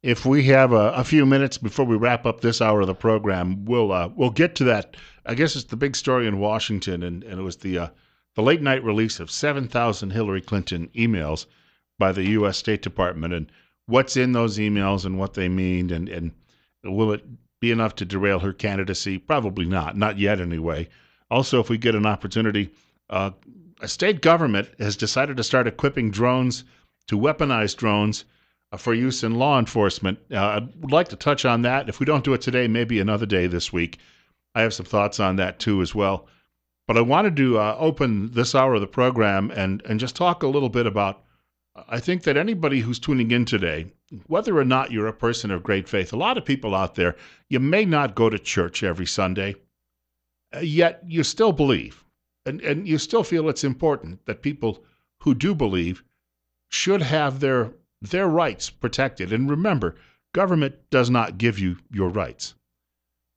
If we have a few minutes before we wrap up this hour of the program, we'll get to that. I guess it's the big story in Washington, and it was the late night release of 7,000 Hillary Clinton emails by the U.S. State Department, and what's in those emails and what they mean, and will it be enough to derail her candidacy? Probably not yet anyway. Also, if we get an opportunity, a state government has decided to start equipping drones to weaponize drones for use in law enforcement. I would like to touch on that. If we don't do it today, maybe another day this week. I have some thoughts on that too as well. But I wanted to open this hour of the program and just talk a little bit about, I think that anybody who's tuning in today, whether or not you're a person of great faith, a lot of people out there, you may not go to church every Sunday, yet you still believe. And you still feel it's important that people who do believe should have their rights protected. And remember, government does not give you your rights.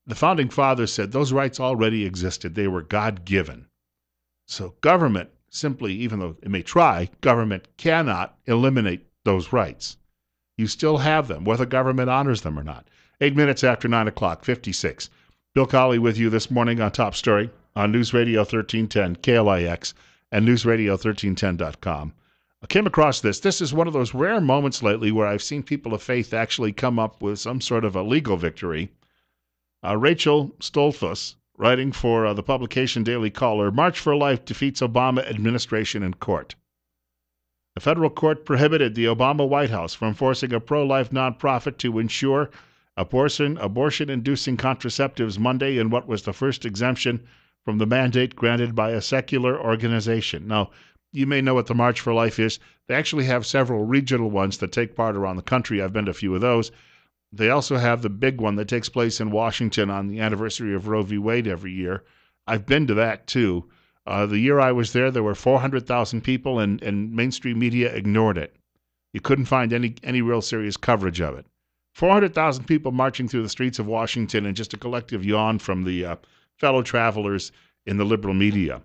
The Founding Fathers said those rights already existed. They were God-given. So government simply, even though it may try, government cannot eliminate those rights. You still have them, whether government honors them or not. 8 minutes after 9 o'clock, 56. Bill Colley with you this morning on Top Story on News Radio 1310, KLIX, and newsradio1310.com. I came across this. This is one of those rare moments lately where I've seen people of faith actually come up with some sort of a legal victory. Rachel Stoltzfus, writing for the publication Daily Caller, March for Life defeats Obama administration in court. A federal court prohibited the Obama White House from forcing a pro-life nonprofit to ensure abortion-inducing contraceptives Monday in what was the first exemption from the mandate granted by a secular organization. Now, you may know what the March for Life is. They actually have several regional ones that take part around the country. I've been to a few of those. They also have the big one that takes place in Washington on the anniversary of Roe v. Wade every year. I've been to that, too. The year I was there were 400,000 people, and mainstream media ignored it. You couldn't find any real serious coverage of it. 400,000 people marching through the streets of Washington, and just a collective yawn from the fellow travelers in the liberal media.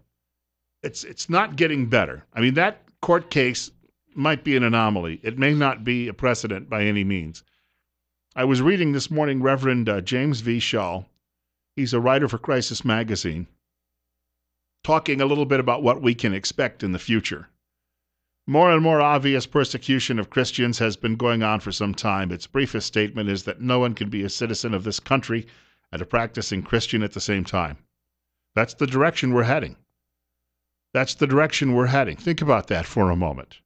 It's not getting better. I mean, that court case might be an anomaly. It may not be a precedent by any means. I was reading this morning Reverend James V. Shaw. He's a writer for Crisis Magazine, talking a little bit about what we can expect in the future. More and more obvious persecution of Christians has been going on for some time. Its briefest statement is that no one can be a citizen of this country and a practicing Christian at the same time. That's the direction we're heading. Think about that for a moment.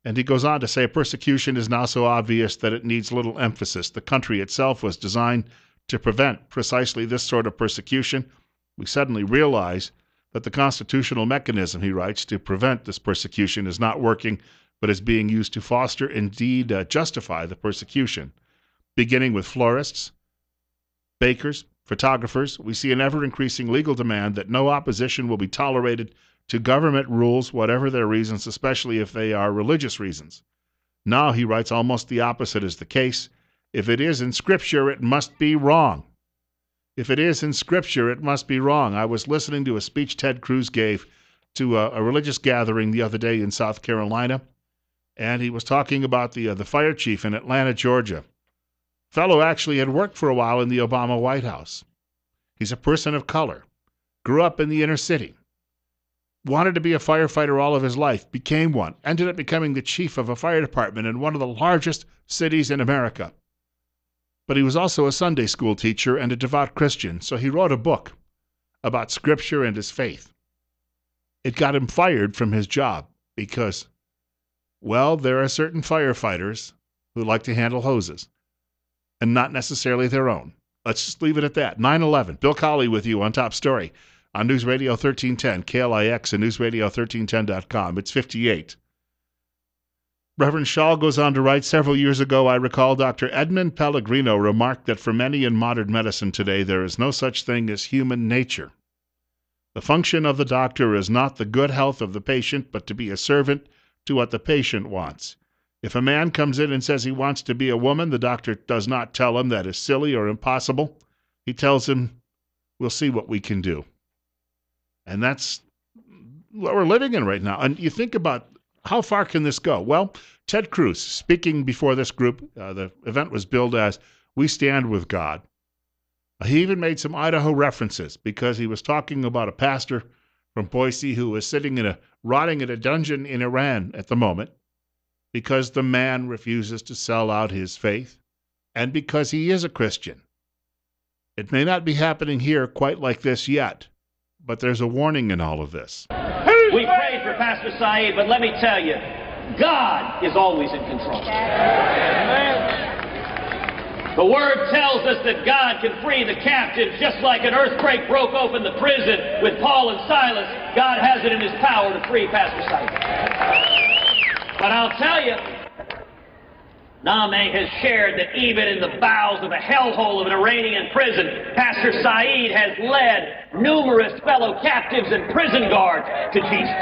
And he goes on to say, persecution is now so obvious that it needs little emphasis. The country itself was designed to prevent precisely this sort of persecution. We suddenly realize that the constitutional mechanism, he writes, to prevent this persecution is not working, but is being used to foster, indeed justify the persecution. Beginning with florists, bakers, photographers, we see an ever-increasing legal demand that no opposition will be tolerated to government rules, whatever their reasons, especially if they are religious reasons. Now, he writes, almost the opposite is the case. If it is in Scripture, it must be wrong. If it is in Scripture, it must be wrong. I was listening to a speech Ted Cruz gave to a religious gathering the other day in South Carolina, and he was talking about the fire chief in Atlanta, Georgia. Fellow actually had worked for a while in the Obama White House. He's a person of color, grew up in the inner city, wanted to be a firefighter all of his life, became one, ended up becoming the chief of a fire department in one of the largest cities in America. But he was also a Sunday school teacher and a devout Christian, so he wrote a book about Scripture and his faith. It got him fired from his job because, well, there are certain firefighters who like to handle hoses, and not necessarily their own. Let's just leave it at that. 9/11. Bill Colley with you on Top Story on News Radio 1310, KLIX, and newsradio1310.com. It's 58. Reverend Shaw goes on to write, several years ago, I recall Dr. Edmund Pellegrino remarked that for many in modern medicine today, there is no such thing as human nature. The function of the doctor is not the good health of the patient, but to be a servant to what the patient wants. If a man comes in and says he wants to be a woman, the doctor does not tell him that is silly or impossible. He tells him, we'll see what we can do. And that's what we're living in right now. And you think about How far can this go? Well, Ted Cruz, speaking before this group, the event was billed as We Stand with God. He even made some Idaho references because he was talking about a pastor from Boise who was rotting in a dungeon in Iran at the moment because the man refuses to sell out his faith and because he is a Christian. It may not be happening here quite like this yet, but there's a warning in all of this. We prayed for Pastor Saeed, but let me tell you, God is always in control. The Word tells us that God can free the captives just like an earthquake broke open the prison with Paul and Silas. God has it in His power to free Pastor Saeed. But I'll tell you, Name has shared that even in the bowels of a hellhole of an Iranian prison, Pastor Saeed has led numerous fellow captives and prison guards to Jesus.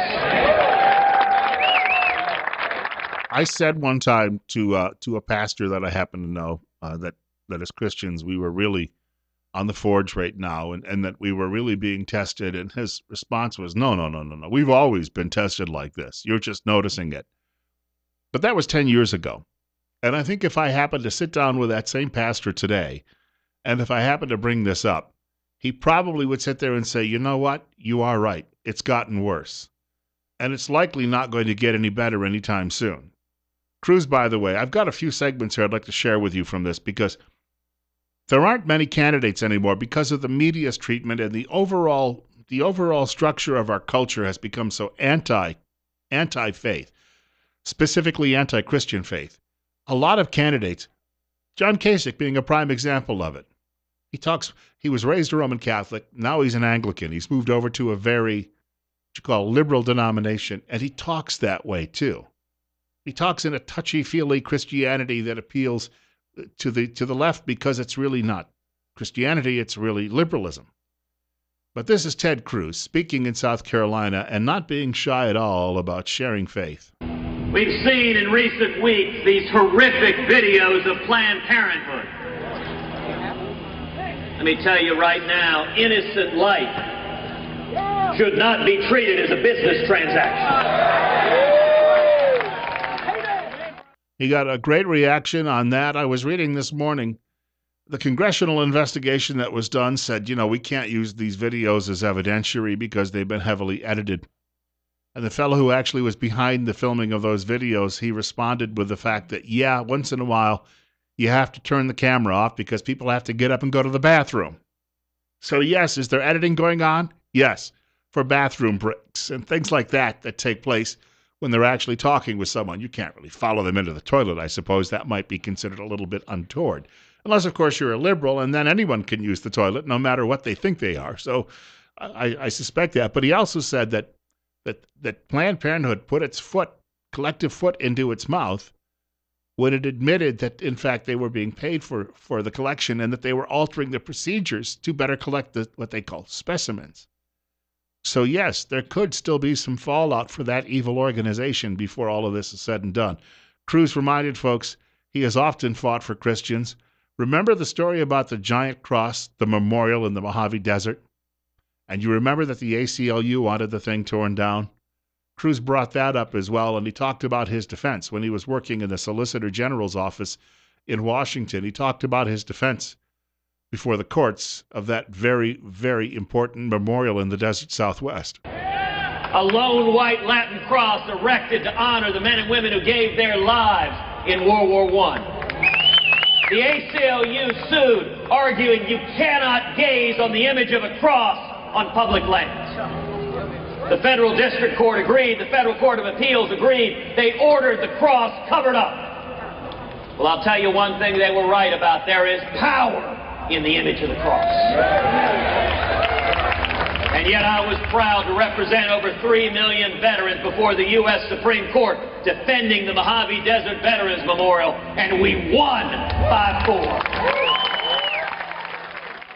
I said one time to a pastor that I happen to know that as Christians we were really on the forge right now and that we were really being tested, and his response was, no. We've always been tested like this. You're just noticing it. But that was 10 years ago. And I think if I happen to sit down with that same pastor today, and if I happen to bring this up, he probably would sit there and say, you know what? You are right. It's gotten worse. And it's likely not going to get any better anytime soon. Cruz, by the way, I've got a few segments here I'd like to share with you from this because there aren't many candidates anymore because of the media's treatment, and the overall structure of our culture has become so anti-faith, specifically anti-Christian faith. A lot of candidates, John Kasich being a prime example of it. He was raised a Roman Catholic. Now he's an Anglican. He's moved over to a very, what you call, liberal denomination, and he talks that way too. He talks in a touchy-feely Christianity that appeals to the left because it's really not Christianity, it's really liberalism. But this is Ted Cruz speaking in South Carolina and not being shy at all about sharing faith. We've seen in recent weeks these horrific videos of Planned Parenthood. Let me tell you right now, innocent life should not be treated as a business transaction. He got a great reaction on that. I was reading this morning, the congressional investigation that was done said, we can't use these videos as evidentiary because they've been heavily edited. And the fellow who actually was behind the filming of those videos, he responded with the fact that, once in a while, you have to turn the camera off because people have to get up and go to the bathroom. So yes, is there editing going on? Yes, for bathroom breaks and things like that take place when they're actually talking with someone. You can't really follow them into the toilet, I suppose. That might be considered a little bit untoward. Unless, of course, you're a liberal, and then anyone can use the toilet, no matter what they think they are. So I suspect that. But he also said that Planned Parenthood put its collective foot into its mouth when it admitted that, in fact, they were being paid for the collection and that they were altering the procedures to better collect what they call specimens. So, yes, there could still be some fallout for that evil organization before all of this is said and done. Cruz reminded folks he has often fought for Christians. Remember the story about the giant cross, the memorial in the Mojave Desert? And you remember that the ACLU wanted the thing torn down? Cruz brought that up as well, and he talked about his defense when he was working in the Solicitor General's office in Washington. He talked about his defense before the courts of that very, very important memorial in the desert Southwest. A lone white Latin cross erected to honor the men and women who gave their lives in World War I. The ACLU sued, arguing you cannot gaze on the image of a cross on public lands. The federal district court agreed, the federal court of appeals agreed, they ordered the cross covered up. Well, I'll tell you one thing they were right about. There is power in the image of the cross. And yet I was proud to represent over 3 million veterans before the U.S. Supreme Court defending the Mojave Desert Veterans Memorial, and we won 5-4.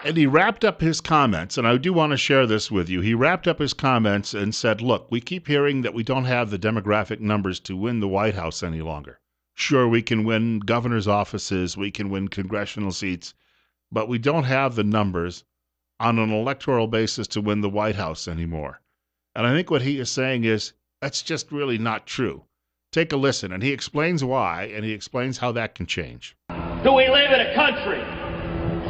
And he wrapped up his comments, and I do want to share this with you. He wrapped up his comments and said, look, we keep hearing that we don't have the demographic numbers to win the White House any longer. Sure, we can win governor's offices, we can win congressional seats, but we don't have the numbers on an electoral basis to win the White House anymore. And I think what he is saying is that's just really not true. Take a listen, and he explains why, and he explains how that can change. Do we live in a country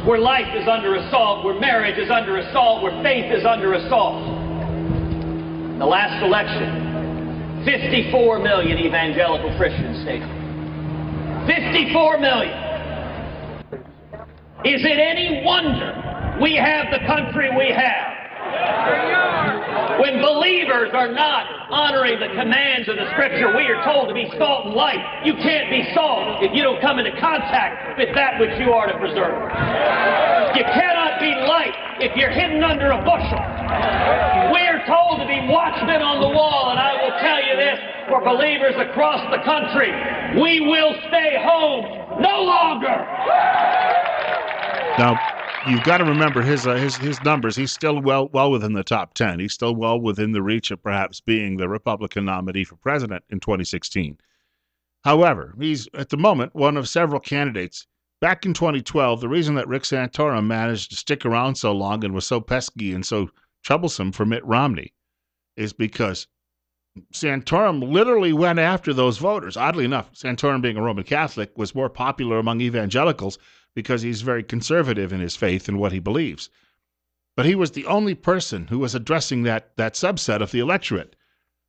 where life is under assault, where marriage is under assault, where faith is under assault? The last election, 54 million evangelical Christians stated. 54 million. Is it any wonder we have the country we have? When believers are not honoring the commands of the Scripture, we are told to be salt and light. You can't be salt if you don't come into contact with that which you are to preserve. You cannot be light if you're hidden under a bushel. We are told to be watchmen on the wall, and I will tell you this, for believers across the country, we will stay home no longer. Now, you've got to remember his numbers. He's still well within the top 10. He's still well within the reach of perhaps being the Republican nominee for president in 2016. However, he's at the moment one of several candidates. Back in 2012, the reason that Rick Santorum managed to stick around so long and was so pesky and so troublesome for Mitt Romney is because Santorum literally went after those voters. Oddly enough, Santorum, being a Roman Catholic, was more popular among evangelicals because he's very conservative in his faith and what he believes. But he was the only person who was addressing that subset of the electorate,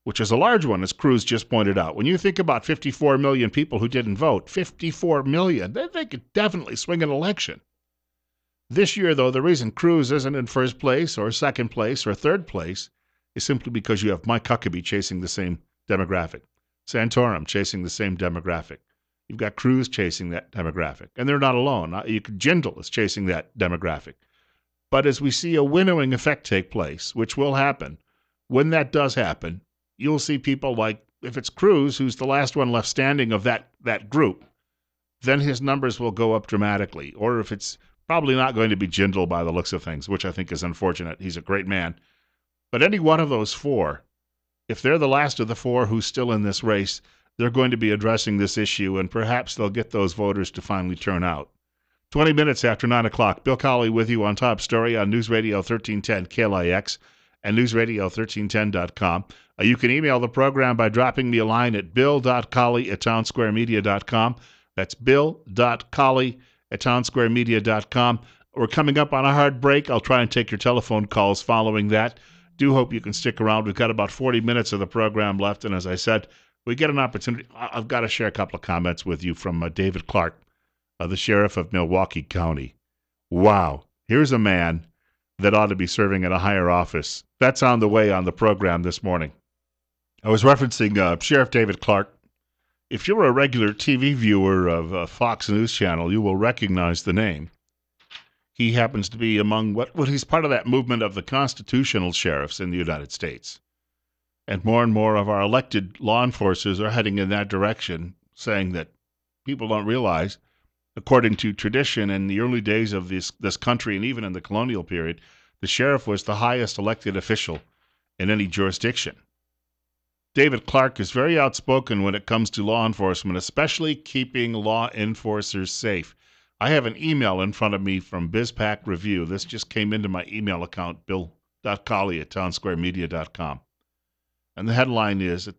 which is a large one, as Cruz just pointed out. When you think about 54 million people who didn't vote, 54 million, they could definitely swing an election. This year, though, the reason Cruz isn't in first place or second place or third place is simply because you have Mike Huckabee chasing the same demographic, Santorum chasing the same demographic. You've got Cruz chasing that demographic, and they're not alone. Jindal is chasing that demographic. But as we see a winnowing effect take place, which will happen, when that does happen, you'll see people like, if it's Cruz, who's the last one left standing of that group, then his numbers will go up dramatically. Or if it's probably not going to be Jindal by the looks of things, which I think is unfortunate. He's a great man. But any one of those four, if they're the last of the four who's still in this race, they're going to be addressing this issue, and perhaps they'll get those voters to finally turn out. 20 minutes after 9 o'clock, Bill Colley with you on Top Story on News Radio 1310 KLIX and newsradio1310.com. You can email the program by dropping me a line at bill.colley@townsquaremedia.com. That's bill.colley@townsquaremedia.com. We're coming up on a hard break. I'll try and take your telephone calls following that. Do hope you can stick around. We've got about 40 minutes of the program left, and as I said, we get an opportunity. I've got to share a couple of comments with you from David Clark, the sheriff of Milwaukee County. Wow. Here's a man that ought to be serving in a higher office. That's on the way on the program this morning. I was referencing Sheriff David Clark. If you're a regular TV viewer of Fox News Channel, you will recognize the name. He happens to be among he's part of that movement of the constitutional sheriffs in the United States. And more of our elected law enforcers are heading in that direction, saying that people don't realize, according to tradition in the early days of this country and even in the colonial period, the sheriff was the highest elected official in any jurisdiction. David Clark is very outspoken when it comes to law enforcement, especially keeping law enforcers safe. I have an email in front of me from BizPac Review. This just came into my email account, bill.colley@townsquaremedia.com. And the headline is,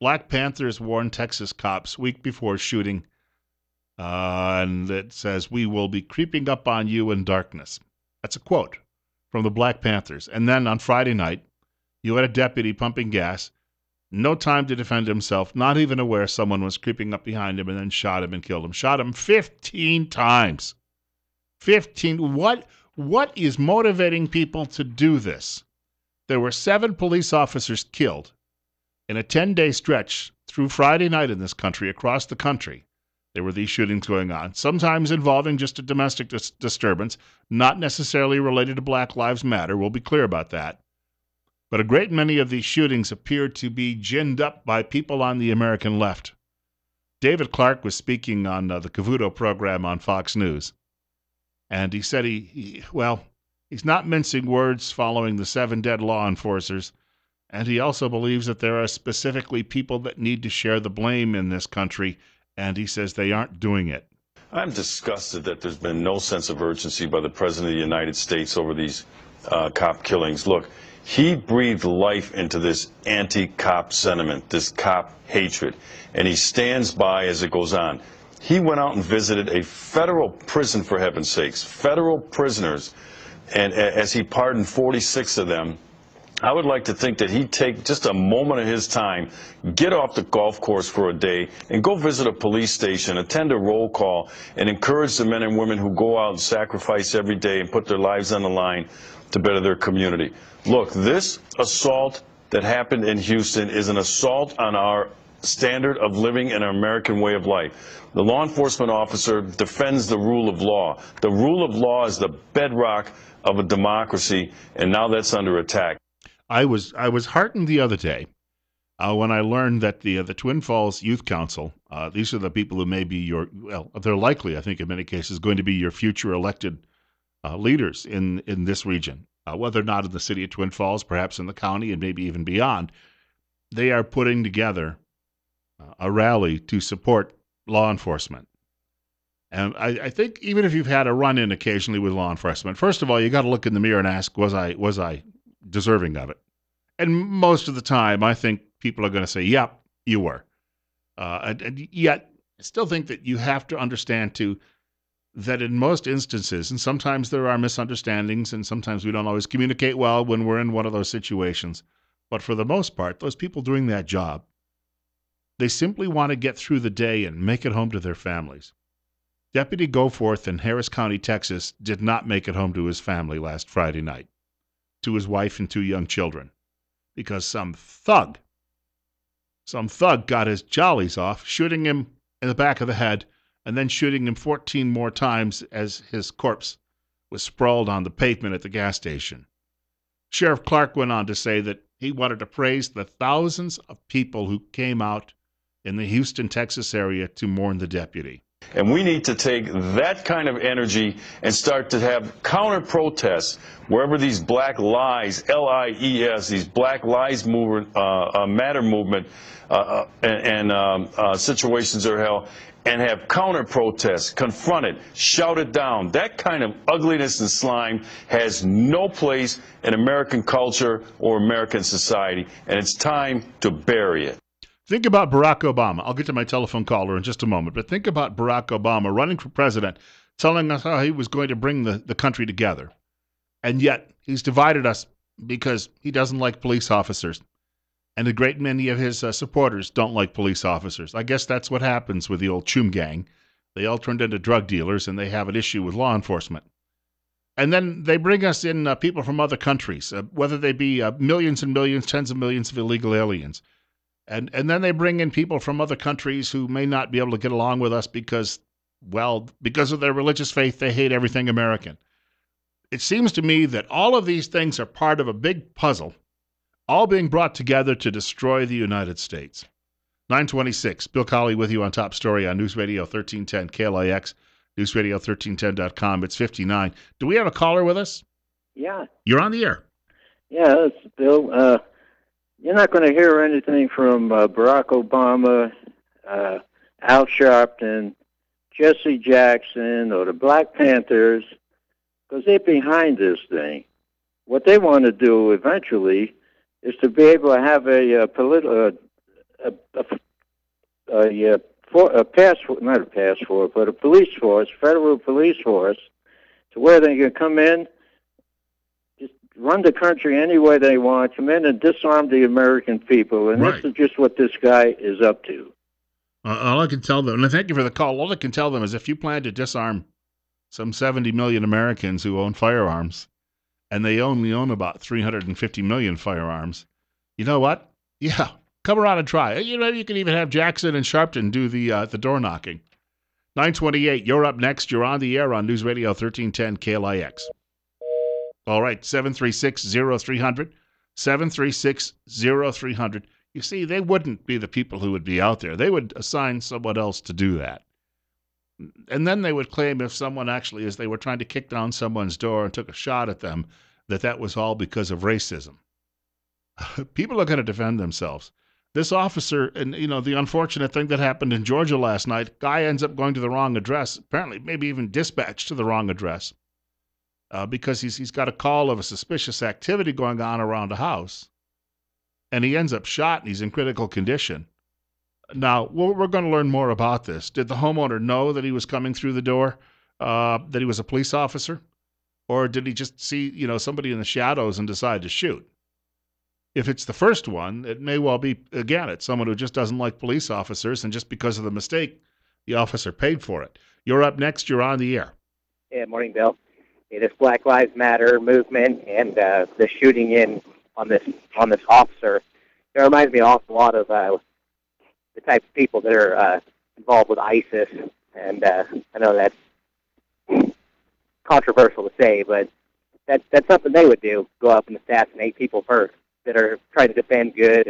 Black Panthers warn Texas cops week before shooting. And it says, we will be creeping up on you in darkness. That's a quote from the Black Panthers. And then on Friday night, you had a deputy pumping gas, no time to defend himself, not even aware someone was creeping up behind him, and then shot him and killed him. Shot him 15 times. 15. What is motivating people to do this? There were 7 police officers killed in a 10-day stretch through Friday night in this country, across the country. There were these shootings going on, sometimes involving just a domestic disturbance, not necessarily related to Black Lives Matter. We'll be clear about that. But a great many of these shootings appear to be ginned up by people on the American left. David Clark was speaking on the Cavuto program on Fox News, and he said he's not mincing words following the 7 dead law enforcers, and he also believes that there are specifically people that need to share the blame in this country, and he says they aren't doing it. I'm disgusted that there's been no sense of urgency by the President of the United States over these cop killings. Look, He breathed life into this anti-cop sentiment, this cop hatred, and he stands by as it goes on. He went out and visited a federal prison, for heaven's sakes, federal prisoners, and as he pardoned 46 of them, I would like to think that he'd take just a moment of his time, get off the golf course for a day, and go visit a police station, attend a roll call, and encourage the men and women who go out and sacrifice every day and put their lives on the line to better their community. Look, this assault that happened in Houston is an assault on our standard of living and our American way of life. The law enforcement officer defends the rule of law. The rule of law is the bedrock of a democracy, and now that's under attack. I was heartened the other day when I learned that the Twin Falls Youth Council, these are the people who may be they're likely, I think in many cases, going to be your future elected leaders in this region, whether or not in the city of Twin Falls, perhaps in the county, and maybe even beyond. They are putting together a rally to support law enforcement. And I think even if you've had a run-in occasionally with law enforcement, first of all, you got to look in the mirror and ask, was I deserving of it? And most of the time, I think people are going to say, yep, you were. And yet, I still think that you have to understand, too, that in most instances, and sometimes there are misunderstandings, and sometimes we don't always communicate well when we're in one of those situations, but for the most part, those people doing that job, they simply want to get through the day and make it home to their families. Deputy Goforth in Harris County, Texas, did not make it home to his family last Friday night, to his wife and 2 young children, because some thug got his jollies off, shooting him in the back of the head, and then shooting him 14 more times as his corpse was sprawled on the pavement at the gas station. Sheriff Clark went on to say that he wanted to praise the thousands of people who came out in the Houston, Texas area to mourn the deputy. And we need to take that kind of energy and start to have counter-protests wherever these Black Lives, L-I-E-S, these Black Lives movement, Matter movement and situations are held, and have counter-protests, confront it, shout it down. That kind of ugliness and slime has no place in American culture or American society, and it's time to bury it. Think about Barack Obama. I'll get to my telephone caller in just a moment, but think about Barack Obama running for president, telling us how he was going to bring the country together. And yet, he's divided us because he doesn't like police officers. And a great many of his supporters don't like police officers. I guess that's what happens with the old Chum gang. They all turned into drug dealers, and they have an issue with law enforcement. And then they bring us in people from other countries, whether they be millions and millions, tens of millions of illegal aliens. And then they bring in people from other countries who may not be able to get along with us because of their religious faith, they hate everything American. It seems to me that all of these things are part of a big puzzle, all being brought together to destroy the United States. 926, Bill Colley with you on Top Story on News Radio 1310 KLIX, newsradio1310.com. It's 59. Do we have a caller with us? Yeah. You're on the air. Yeah, it's Bill. You're not going to hear anything from Barack Obama, Al Sharpton, Jesse Jackson, or the Black Panthers, because they're behind this thing. What they want to do eventually is to be able to have a police force, federal police force, to where they can come in, run the country any way they want, come in and disarm the American people, and Right. This is just what this guy is up to. All I can tell them, and thank you for the call, all I can tell them is if you plan to disarm some 70 million Americans who own firearms, and they only own about 350 million firearms, you know what? Yeah, come around and try. You know, you can even have Jackson and Sharpton do the door knocking. 928, you're up next. You're on the air on News Radio 1310 KLIX. All right, 736-0300, 736-0300. You see, they wouldn't be the people who would be out there. They would assign someone else to do that. And then they would claim if someone actually, as they were trying to kick down someone's door and took a shot at them, that was all because of racism. People are going to defend themselves. This officer, and the unfortunate thing that happened in Georgia last night, guy ends up going to the wrong address, apparently maybe even dispatched to the wrong address. because he's got a call of a suspicious activity going on around a house, and he ends up shot and he's in critical condition. Now, we're going to learn more about this. Did the homeowner know that he was coming through the door, that he was a police officer? Or did he just see, somebody in the shadows and decide to shoot? If it's the first one, it may well be, again, it's someone who just doesn't like police officers, and just because of the mistake, the officer paid for it. You're up next. You're on the air. Yeah, morning, Bill. Hey, this Black Lives Matter movement and the shooting in on this officer, it reminds me an awful lot of the type of people that are involved with ISIS. And I know that's controversial to say, but that's something they would do, go up and assassinate people first that are trying to defend good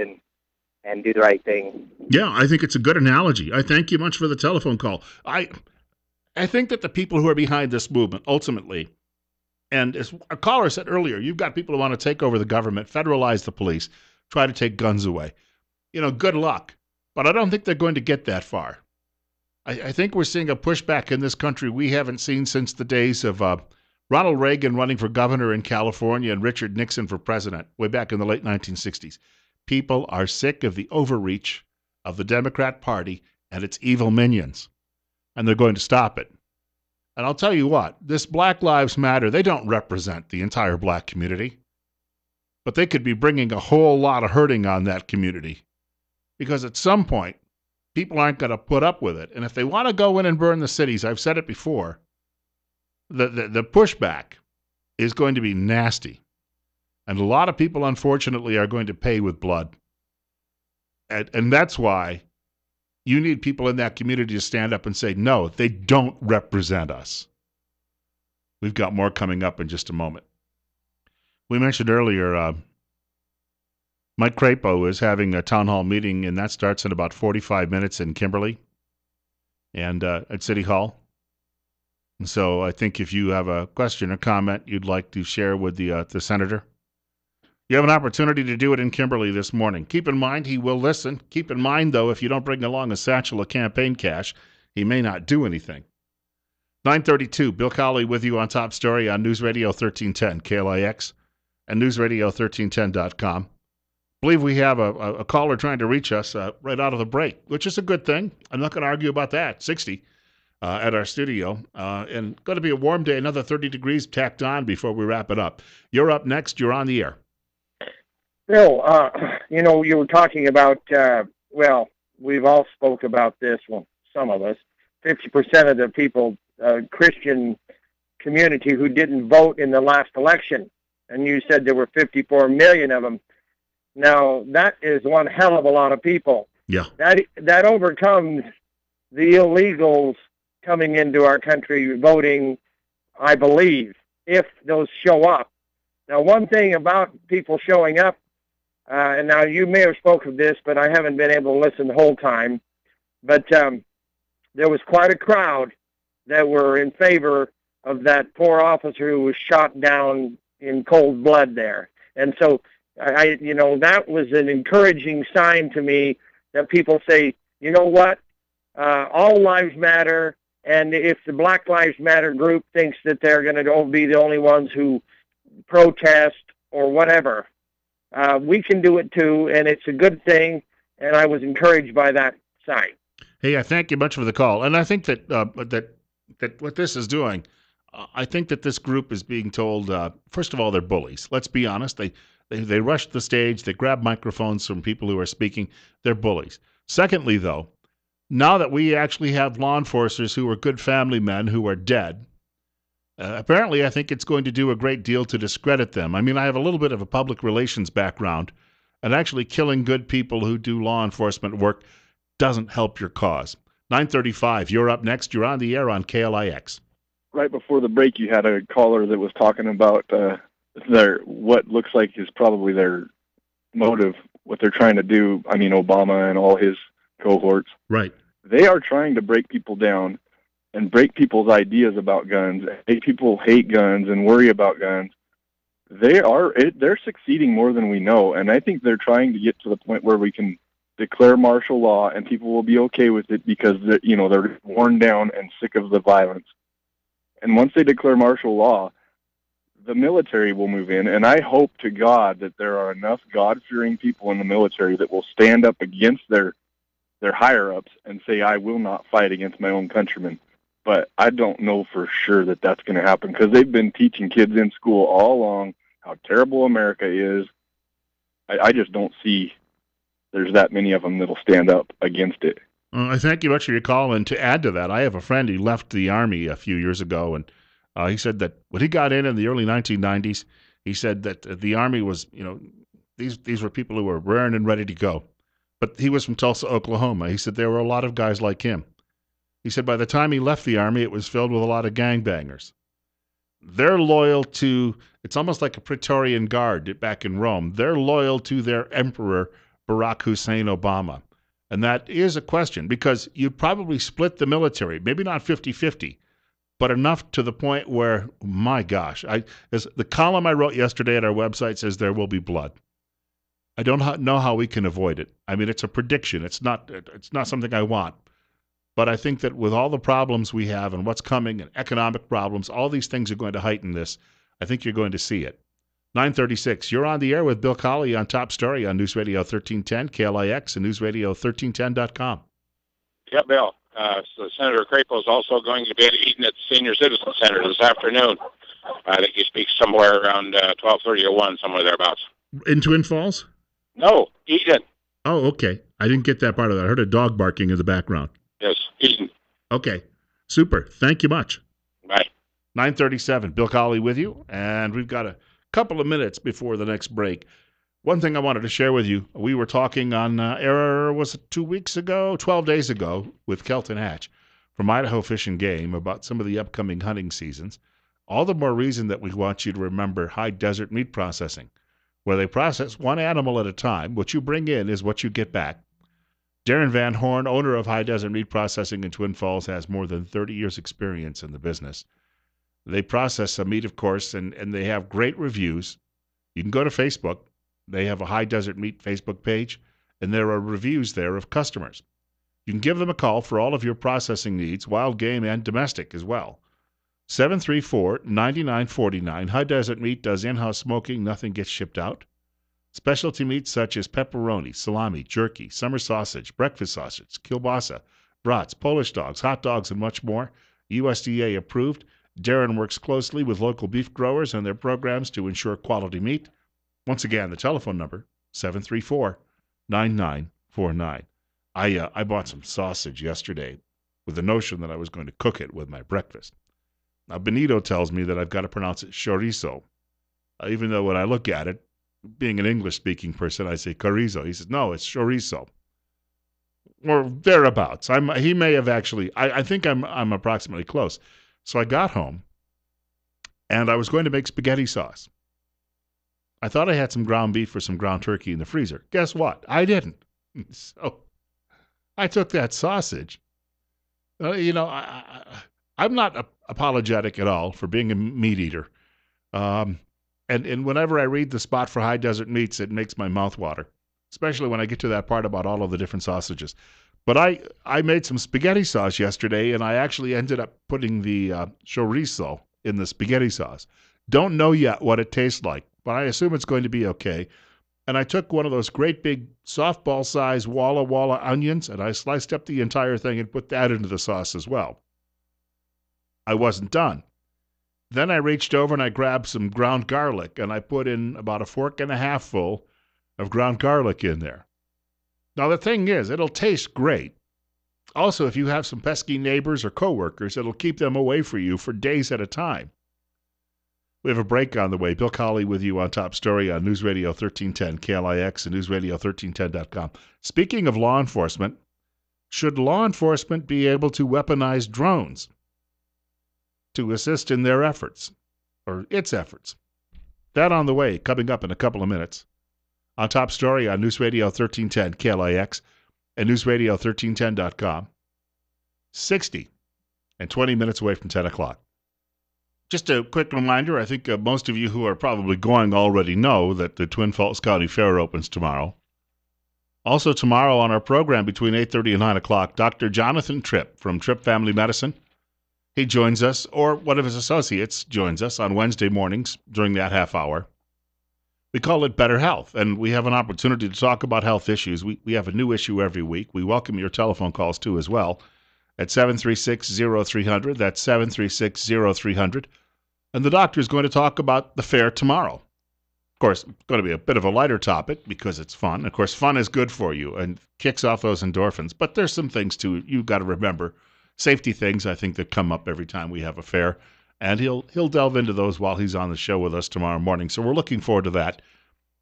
and do the right thing. Yeah, I think it's a good analogy. I thank you much for the telephone call. I think that the people who are behind this movement, ultimately, and as a caller said earlier, you've got people who want to take over the government, federalize the police, try to take guns away. Good luck. But I don't think they're going to get that far. I think we're seeing a pushback in this country we haven't seen since the days of Ronald Reagan running for governor in California and Richard Nixon for president way back in the late 1960s. People are sick of the overreach of the Democrat Party and its evil minions, and they're going to stop it. And I'll tell you what, this Black Lives Matter, they don't represent the entire black community, but they could be bringing a whole lot of hurting on that community, because at some point, people aren't going to put up with it. And if they want to go in and burn the cities, I've said it before, the pushback is going to be nasty. And a lot of people, unfortunately, are going to pay with blood. And that's why you need people in that community to stand up and say, no, they don't represent us. We've got more coming up in just a moment. We mentioned earlier, Mike Crapo is having a town hall meeting, and that starts in about 45 minutes in Kimberly and at City Hall. And so I think if you have a question or comment you'd like to share with the senator, you have an opportunity to do it in Kimberly this morning. Keep in mind, he will listen. Keep in mind, though, if you don't bring along a satchel of campaign cash, he may not do anything. 9:32, Bill Colley with you on Top Story on News Radio 1310 KLIX and newsradio1310.com. Believe we have a caller trying to reach us right out of the break, which is a good thing. I'm not going to argue about that. 60 at our studio, and going to be a warm day, another 30 degrees tacked on before we wrap it up. You're up next. You're on the air. Bill, you were talking about, we've all spoke about this, well, some of us, 50% of the people, Christian community who didn't vote in the last election, and you said there were 54 million of them. Now, that is one hell of a lot of people. Yeah. That overcomes the illegals coming into our country voting, I believe, if those show up. Now, one thing about people showing up, and now you may have spoken of this, but I haven't been able to listen the whole time, but there was quite a crowd that were in favor of that poor officer who was shot down in cold blood there. And so, that was an encouraging sign to me that people say, you know what, all lives matter, and if the Black Lives Matter group thinks that they're going to be the only ones who protest or whatever, we can do it too, and it's a good thing, and I was encouraged by that sign. Hey, I thank you much for the call. And I think that that what this is doing, I think that this group is being told, first of all, they're bullies. Let's be honest. They rush the stage. They grab microphones from people who are speaking. They're bullies. Secondly, though, now that we actually have law enforcers who are good family men who are dead, apparently I think it's going to do a great deal to discredit them. I mean, I have a little bit of a public relations background, and actually killing good people who do law enforcement work doesn't help your cause. 9:35, you're up next. You're on the air on KLIX. Right before the break, you had a caller that was talking about what looks like is probably their motive, what they're trying to do. I mean, Obama and all his cohorts. Right. They are trying to break people down and break people's ideas about guns, make people hate guns and worry about guns. They're succeeding more than we know, and I think they're trying to get to the point where we can declare martial law and people will be okay with it because they're worn down and sick of the violence. And once they declare martial law, the military will move in, and I hope to God that there are enough God-fearing people in the military that will stand up against their higher-ups and say, I will not fight against my own countrymen. But I don't know for sure that that's going to happen, because they've been teaching kids in school all along how terrible America is. I just don't see there's that many of them that'll stand up against it. I thank you much for your call. And to add to that, I have a friend who left the Army a few years ago, and he said that when he got in the early 1990s, he said that the Army was, these were people who were raring and ready to go. But he was from Tulsa, Oklahoma. He said there were a lot of guys like him. He said by the time he left the Army, it was filled with a lot of gangbangers. They're loyal to, it's almost like a Praetorian Guard back in Rome. They're loyal to their emperor, Barack Hussein Obama. And that is a question, because you'd probably split the military, maybe not 50-50, but enough to the point where, my gosh, as the column I wrote yesterday at our website says there will be blood. I don't know how we can avoid it. I mean, it's a prediction. It's not something I want. But I think that with all the problems we have and what's coming and economic problems, all these things are going to heighten this. I think you're going to see it. 9:36. You're on the air with Bill Colley on Top Story on News Radio 1310, KLIX, and newsradio1310.com. Yeah, Bill. So Senator Crapo is also going to be at Eden at the Senior Citizen Center this afternoon. I think he speaks somewhere around 12:30 or 1, somewhere thereabouts. In Twin Falls? No, Eden. Oh, okay. I didn't get that part of that. I heard a dog barking in the background. Yes, Eden. Okay. Super. Thank you much. Bye. 9:37. Bill Colley with you, and we've got a couple of minutes before the next break. One thing I wanted to share with you, we were talking on air, was it 2 weeks ago, 12 days ago, with Kelton Hatch from Idaho Fish and Game about some of the upcoming hunting seasons. All the more reason that we want you to remember high desert meat processing, where they process one animal at a time. What you bring in is what you get back. Darren Van Horn, owner of High Desert Meat Processing in Twin Falls, has more than 30 years' experience in the business. They process some meat, of course, and they have great reviews. You can go to Facebook. They have a High Desert Meat Facebook page, and there are reviews there of customers. You can give them a call for all of your processing needs, wild game and domestic as well. 734-9949. High Desert Meat does in-house smoking. Nothing gets shipped out. Specialty meats such as pepperoni, salami, jerky, summer sausage, breakfast sausage, kielbasa, brats, Polish dogs, hot dogs, and much more. USDA approved. Darren works closely with local beef growers and their programs to ensure quality meat. Once again, the telephone number, 734-9949. I bought some sausage yesterday with the notion that I was going to cook it with my breakfast. Now, Benito tells me that I've got to pronounce it chorizo, even though when I look at it, being an English-speaking person, I say chorizo. He says, no, it's chorizo. Or thereabouts. He may have actually, I think I'm approximately close. So I got home, and I was going to make spaghetti sauce. I thought I had some ground beef or some ground turkey in the freezer. Guess what? I didn't. So I took that sausage. I'm not apologetic at all for being a meat eater. And whenever I read the spot for High Desert Meats, it makes my mouth water, especially when I get to that part about all of the different sausages. But I made some spaghetti sauce yesterday, and I actually ended up putting the chorizo in the spaghetti sauce. Don't know yet what it tastes like, but I assume it's going to be okay. And I took one of those great big softball-sized Walla Walla onions, and I sliced up the entire thing and put that into the sauce as well. I wasn't done. Then I reached over and I grabbed some ground garlic, and I put in about a fork and a half full of ground garlic in there. Now, the thing is, it'll taste great. Also, if you have some pesky neighbors or coworkers, it'll keep them away from you for days at a time. We have a break on the way. Bill Colley with you on Top Story on News Radio 1310, KLIX, and newsradio1310.com. Speaking of law enforcement, should law enforcement be able to weaponize drones to assist in their efforts, or its efforts? That on the way, coming up in a couple of minutes. On Top Story on News Radio 1310, KLIX, and newsradio1310.com. 60 and 20 minutes away from 10 o'clock. Just a quick reminder, I think most of you who are probably going already know that the Twin Falls County Fair opens tomorrow. Also tomorrow on our program between 8:30 and 9 o'clock, Dr. Jonathan Tripp from Tripp Family Medicine he joins us, or one of his associates joins us on Wednesday mornings during that half hour. We call it Better Health, and we have an opportunity to talk about health issues. We have a new issue every week. We welcome your telephone calls, too, as well, at 736-0300. That's 736-0300. And the doctor is going to talk about the fair tomorrow. Of course, it's going to be a bit of a lighter topic because it's fun. Of course, fun is good for you and kicks off those endorphins. But there's some things, too, you've got to remember. Safety things, I think, that come up every time we have a fair. And he'll delve into those while he's on the show with us tomorrow morning. So we're looking forward to that.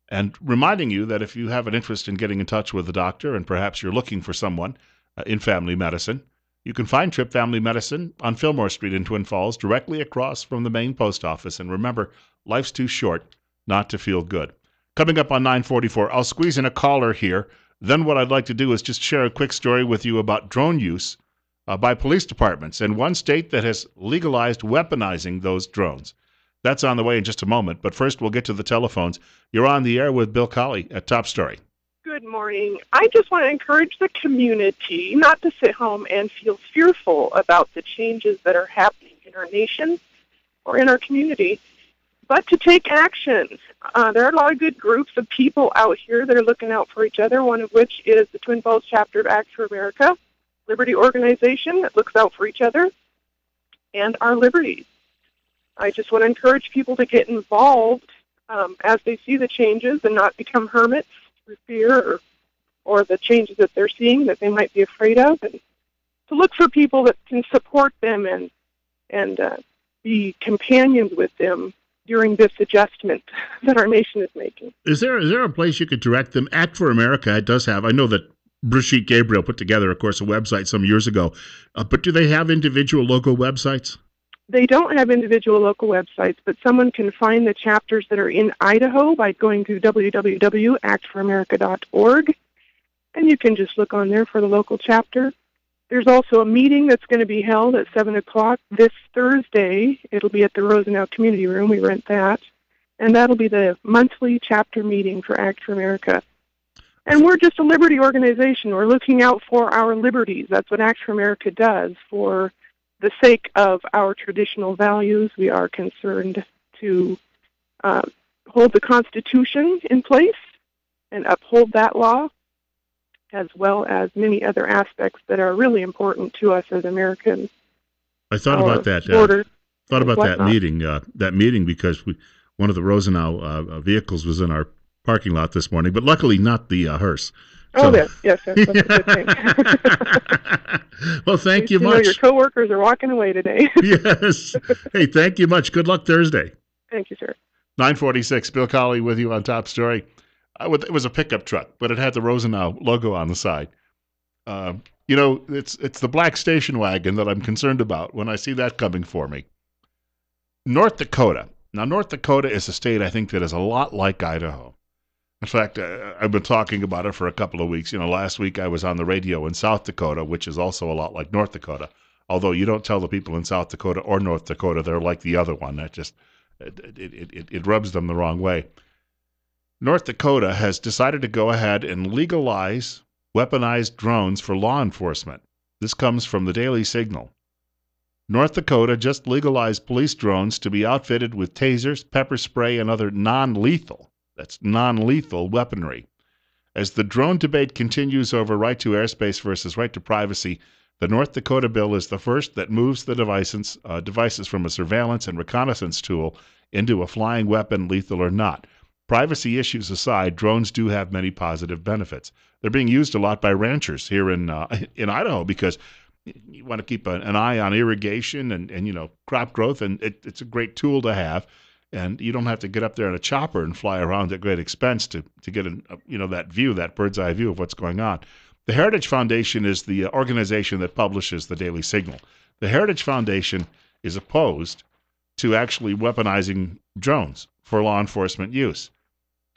And reminding you that if you have an interest in getting in touch with the doctor and perhaps you're looking for someone in family medicine, you can find Trip Family Medicine on Fillmore Street in Twin Falls, directly across from the main post office. And remember, life's too short not to feel good. Coming up on 9:44, I'll squeeze in a caller here. Then what I'd like to do is just share a quick story with you about drone use by police departments and one state that has legalized weaponizing those drones. That's on the way in just a moment, but first we'll get to the telephones. You're on the air with Bill Colley at Top Story. Good morning. I just want to encourage the community not to sit home and feel fearful about the changes that are happening in our nation or in our community, but to take action. There are a lot of good groups of people out here that are looking out for each other, one of which is the Twin Falls chapter of Act for America, Liberty organization that looks out for each other and our liberties. I just want to encourage people to get involved as they see the changes and not become hermits through fear or the changes that they're seeing that they might be afraid of, and to look for people that can support them and be companions with them during this adjustment that our nation is making. Is there a place you could direct them? Act for America, it does have. I know that Brigitte Gabriel put together, of course, a website some years ago. But do they have individual local websites? They don't have individual local websites, but someone can find the chapters that are in Idaho by going to www.actforamerica.org, and you can just look on there for the local chapter. There's also a meeting that's going to be held at 7 o'clock this Thursday. It'll be at the Rosenau Community Room. We rent that. And that'll be the monthly chapter meeting for Act for America. And we're just a liberty organization. We're looking out for our liberties. That's what Act for America does. For the sake of our traditional values, we are concerned to hold the Constitution in place and uphold that law, as well as many other aspects that are really important to us as Americans. I thought about that. That meeting because one of the Rosenau vehicles was in our parking lot this morning, but luckily not the hearse. So. Oh, yes, that's a good thing. Well, thank you much. Your coworkers are walking away today. Yes. Hey, thank you much. Good luck Thursday. Thank you, sir. 9:46, Bill Colley with you on Top Story. It was a pickup truck, but it had the Rosenau logo on the side. It's the black station wagon that I'm concerned about when I see that coming for me. North Dakota. Now, North Dakota is a state, I think, that is a lot like Idaho. In fact, I've been talking about it for a couple of weeks. Last week I was on the radio in South Dakota, which is also a lot like North Dakota. Although you don't tell the people in South Dakota or North Dakota they're like the other one. That just it rubs them the wrong way. North Dakota has decided to go ahead and legalize weaponized drones for law enforcement. This comes from the Daily Signal. North Dakota just legalized police drones to be outfitted with tasers, pepper spray, and other non-lethal weaponry. As the drone debate continues over right to airspace versus right to privacy, the North Dakota bill is the first that moves the devices from a surveillance and reconnaissance tool into a flying weapon, lethal or not. Privacy issues aside, drones do have many positive benefits. They're being used a lot by ranchers here in Idaho because you want to keep an eye on irrigation and crop growth, and it's a great tool to have. And you don't have to get up there in a chopper and fly around at great expense to get that view, that bird's eye view of what's going on. The Heritage Foundation is the organization that publishes the Daily Signal. The Heritage Foundation is opposed to actually weaponizing drones for law enforcement use.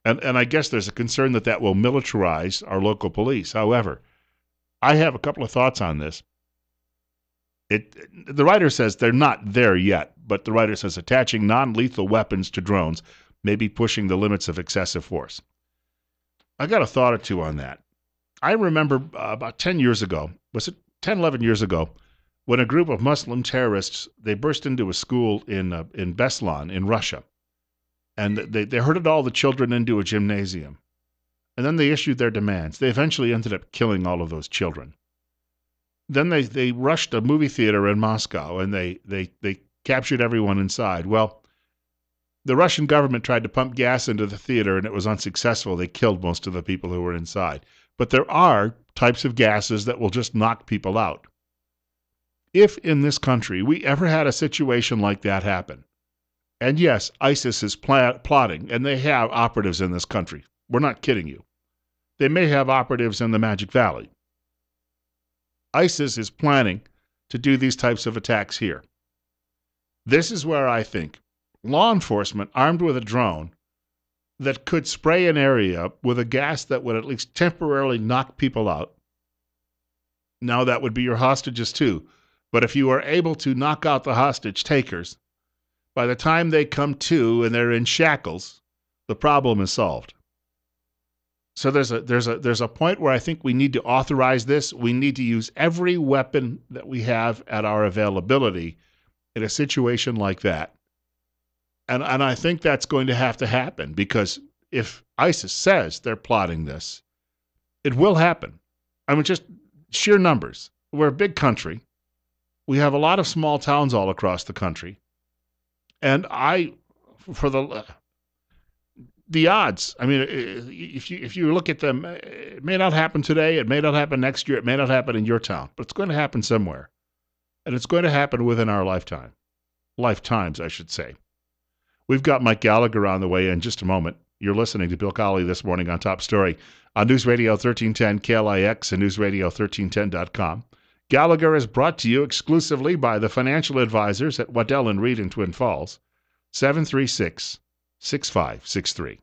And I guess there's a concern that will militarize our local police. However, I have a couple of thoughts on this. The writer says they're not there yet, but the writer says attaching non-lethal weapons to drones may be pushing the limits of excessive force. I got a thought or two on that. I remember about 10 years ago, was it 10, 11 years ago, when a group of Muslim terrorists, they burst into a school in Beslan in Russia, and they herded all the children into a gymnasium. And then they issued their demands. They eventually ended up killing all of those children. Then they rushed a movie theater in Moscow, and they captured everyone inside. Well, the Russian government tried to pump gas into the theater, and it was unsuccessful. They killed most of the people who were inside. But there are types of gases that will just knock people out. If in this country we ever had a situation like that happen, and yes, ISIS is plotting, and they have operatives in this country. We're not kidding you. They may have operatives in the Magic Valley. ISIS is planning to do these types of attacks here. This is where I think law enforcement armed with a drone that could spray an area with a gas that would at least temporarily knock people out. Now that would be your hostages too. But if you are able to knock out the hostage takers, by the time they come to and they're in shackles, the problem is solved. So there's a point where I think we need to authorize this. We need to use every weapon that we have at our availability in a situation like that. And I think that's going to happen, because if ISIS says they're plotting this, it will happen. I mean, just sheer numbers. We're a big country. We have a lot of small towns all across the country. And for the odds, I mean, if you look at them, it may not happen today, it may not happen next year, it may not happen in your town, but it's going to happen somewhere. And it's going to happen within our lifetimes, I should say. We've got Mike Gallagher on the way in just a moment. You're listening to Bill Colley this morning on Top Story on News Radio 1310 KLIX and newsradio1310.com. Gallagher is brought to you exclusively by the financial advisors at Waddell & Reed in Twin Falls, 736-6563.